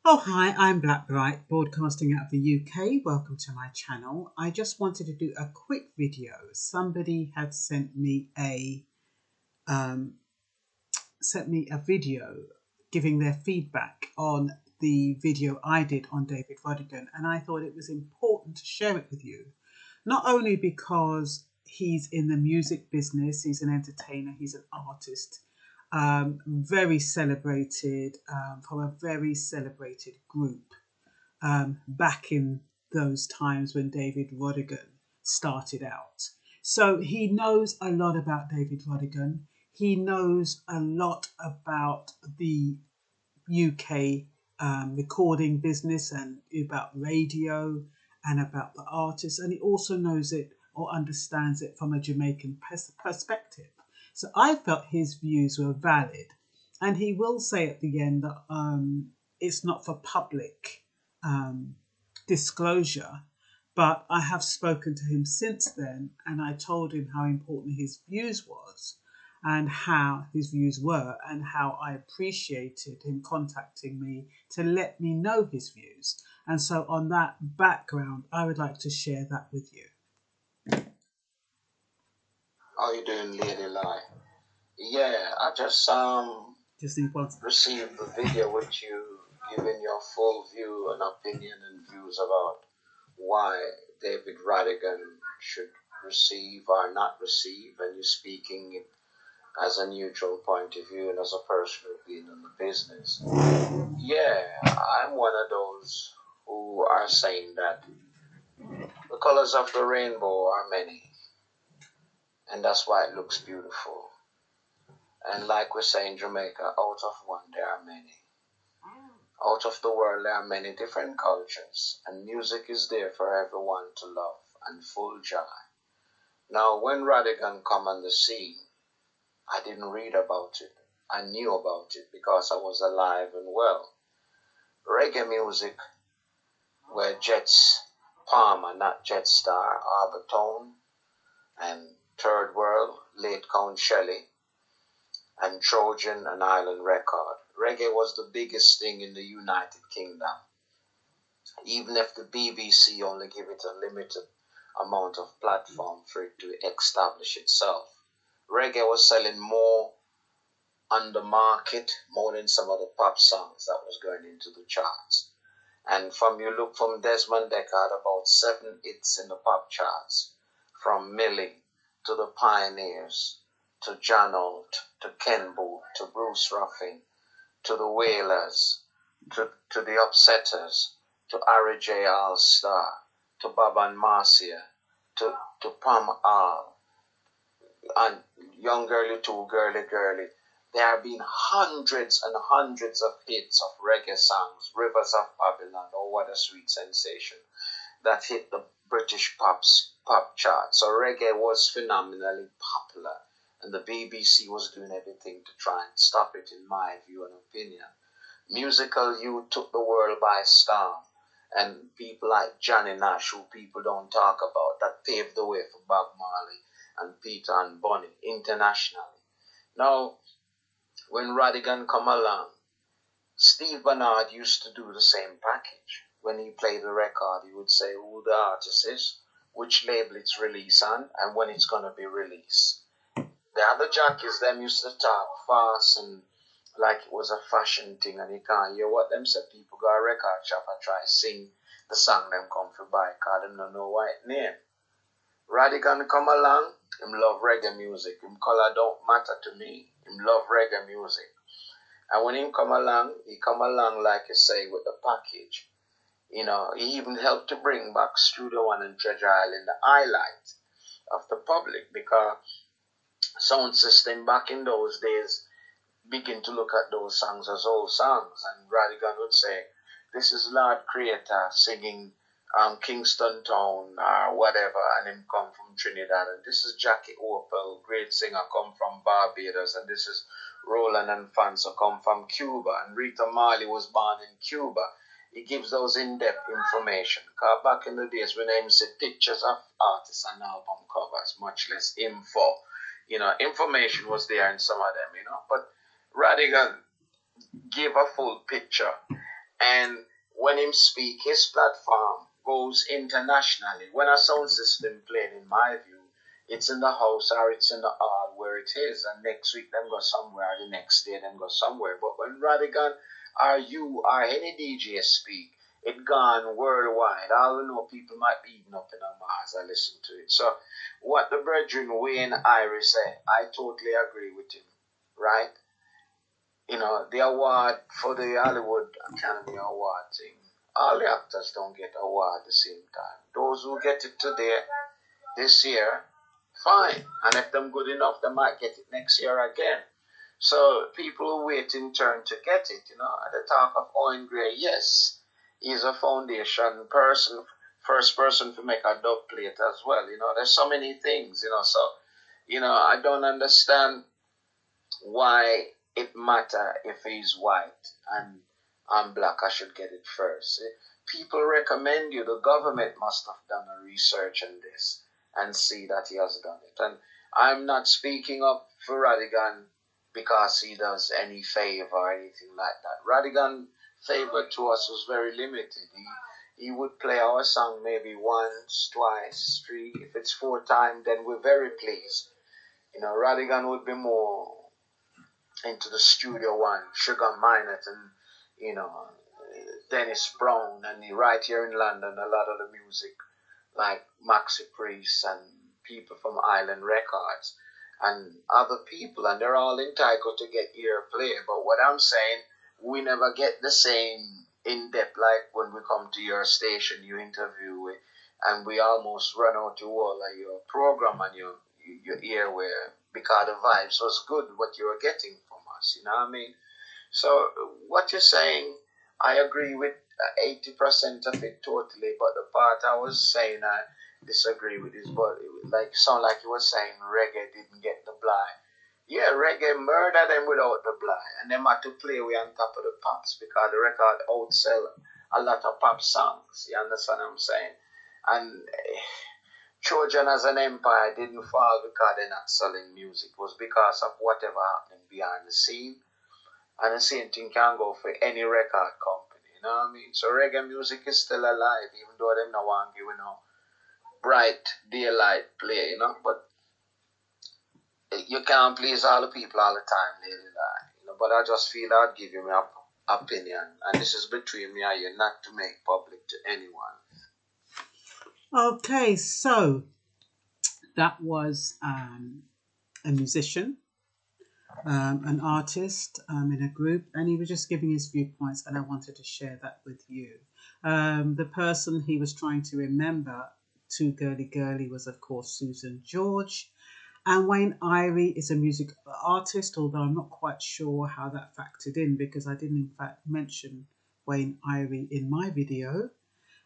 Oh, hi, I'm Blackbright, broadcasting out of the UK. Welcome to my channel. I just wanted to do a quick video. Somebody had um, sent me a video giving their feedback on the video I did on David Rodigan, and I thought it was important to share it with you. Not only because he's in the music business, he's an entertainer, he's an artist, very celebrated, from a very celebrated group back in those times when David Rodigan started out. So he knows a lot about David Rodigan. He knows a lot about the UK recording business and about radio and about the artists, and he also knows it or understands it from a Jamaican perspective. So I felt his views were valid, and he will say at the end that it's not for public disclosure, but I have spoken to him since then, and I told him how important his views were and how I appreciated him contacting me to let me know his views. And so on that background, I would like to share that with you. How you doing, Lady Lie? Yeah, I just received the video with you giving your full view and opinion and views about why David Rodigan should receive or not receive, and you're speaking as a neutral point of view and as a person who's been in the business. Yeah, I'm one of those who are saying that the colors of the rainbow are many, and that's why it looks beautiful. And like we say in Jamaica, out of one there are many. Out of the world there are many different cultures, and music is there for everyone to love and full joy. Now, when Rodigan come on the scene, I didn't read about it. I knew about it because I was alive and well. Reggae music, where Jets Palmer, not Jetstar, Arbortone, and Third World, late Count Shelley, and Trojan and Island Record. Reggae was the biggest thing in the United Kingdom. Even if the BBC only give it a limited amount of platform for it to establish itself. Reggae was selling more on the market, more than some of the pop songs that was going into the charts. And you look from Desmond Dekker had about 7 hits in the pop charts, from Millie to the Pioneers, to John Holt, to Ken Booth, to Bruce Ruffin, to the Wailers, to the Upsetters, to Harry J. All-Star, to Bob and Marcia, to Pam All, and Young Girly Too Girly Girly. There have been hundreds and hundreds of hits of reggae songs, Rivers of Babylon, Oh What a Sweet Sensation, that hit the British pop chart. So reggae was phenomenally popular, and the BBC was doing everything to try and stop it, in my view and opinion. Musical youth took the world by storm, and people like Johnny Nash, who people don't talk about, that paved the way for Bob Marley and Peter and Bonnie internationally. Now, when Rodigan come along, Steve Bernard used to do the same package. When he played the record, he would say who the artist is, which label it's released on, and when it's going to be released. The other jockeys, them used to talk fast and like it was a fashion thing, and you can't hear what them say. People go to a record shop and try to sing the song them come to buy, because they don't know what it name. Rodigan come along, him love reggae music. Him color don't matter to me. Him love reggae music. And when he come along like you say with the package. You know, he even helped to bring back Studio One and Treasure Island, the highlight of the public, because sound system back in those days begin to look at those songs as old songs, and Rodigan would say, this is Lord Creator singing Kingston Town or whatever, and him come from Trinidad, and this is Jackie Opel, great singer, come from Barbados, and this is Roland and Fanso, come from Cuba, and Rita Marley was born in Cuba. He gives those in-depth information, because back in the days when I see pictures of artists and album covers, much less info, you know, information was there in some of them, you know, but Rodigan gave a full picture, And when him speak, his platform goes internationally. When a sound system playing, in my view, it's in the house or it's in the hall where it is, and next week them go somewhere, the next day them go somewhere. But when Rodigan or you or any DJ speak, it gone worldwide. All we know, people might be eating up in a Mars and listen to it. So what the brethren Wayne Iris said, I totally agree with him, right? You know, the award for the Hollywood Academy Award thing, all the actors don't get award at the same time. Those who get it today, this year, fine. And if them good enough, they might get it next year again. So people who wait in turn to get it, you know, at the talk of Owen Gray, yes, he's a foundation person, first person to make a dub plate as well. You know, there's so many things, you know, so, you know, I don't understand why it matter if he's white and I'm black, I should get it first. People recommend you, the government must have done a research on this and see that he has done it. And I'm not speaking up for Rodigan because he does any favor or anything like that. Rodigan favor to us was very limited. He would play our song maybe once, twice, three. If it's 4 times, then we're very pleased. You know, Rodigan would be more into the studio one, Sugar Minott and, you know, Dennis Brown, and right here in London, a lot of the music like Maxi Priest and people from Island Records and other people, and they're all entitled to get earplay. But what I'm saying, we never get the same in depth like when we come to your station, you interview with, and we almost run out to all of your program and your ear where, because the vibes was good what you were getting from us, you know what I mean? So what you're saying, I agree with 80% of it totally, but the part I was saying I disagree with is, but it would like sound like you were saying reggae didn't get the blind. Yeah, reggae murder them without the blind, and them had to play way on top of the pops because the record outsell a lot of pop songs. You understand what I'm saying? And Trojan as an empire didn't fall because they're not selling music. It was because of whatever happening behind the scene. And the same thing can go for any record company, you know what I mean? So reggae music is still alive, even though them no want give no bright daylight play, you know. But you can't please all the people all the time, lady lie, you know. But I just feel I'd give you my opinion, and this is between me and you, not to make public to anyone. Okay, so that was a musician, an artist in a group, and he was just giving his viewpoints, and I wanted to share that with you. The person he was trying to remember, Too Girly Girly, was of course Susan George, and Wayne Irie is a music artist, although I'm not quite sure how that factored in because I didn't in fact mention Wayne Irie in my video.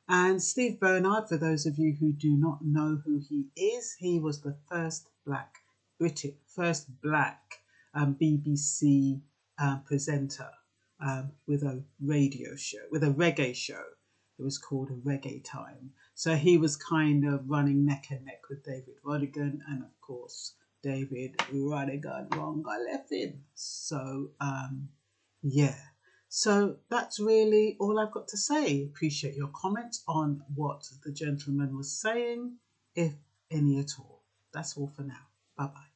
And Steve Bernard, for those of you who do not know who he is, he was the first black BBC presenter with a radio show, with a reggae show. It was called A Reggae Time. So he was kind of running neck and neck with David Rodigan, and of course David Rodigan wrong left him. So yeah. So that's really all I've got to say. Appreciate your comments on what the gentleman was saying, if any at all. That's all for now. Bye-bye.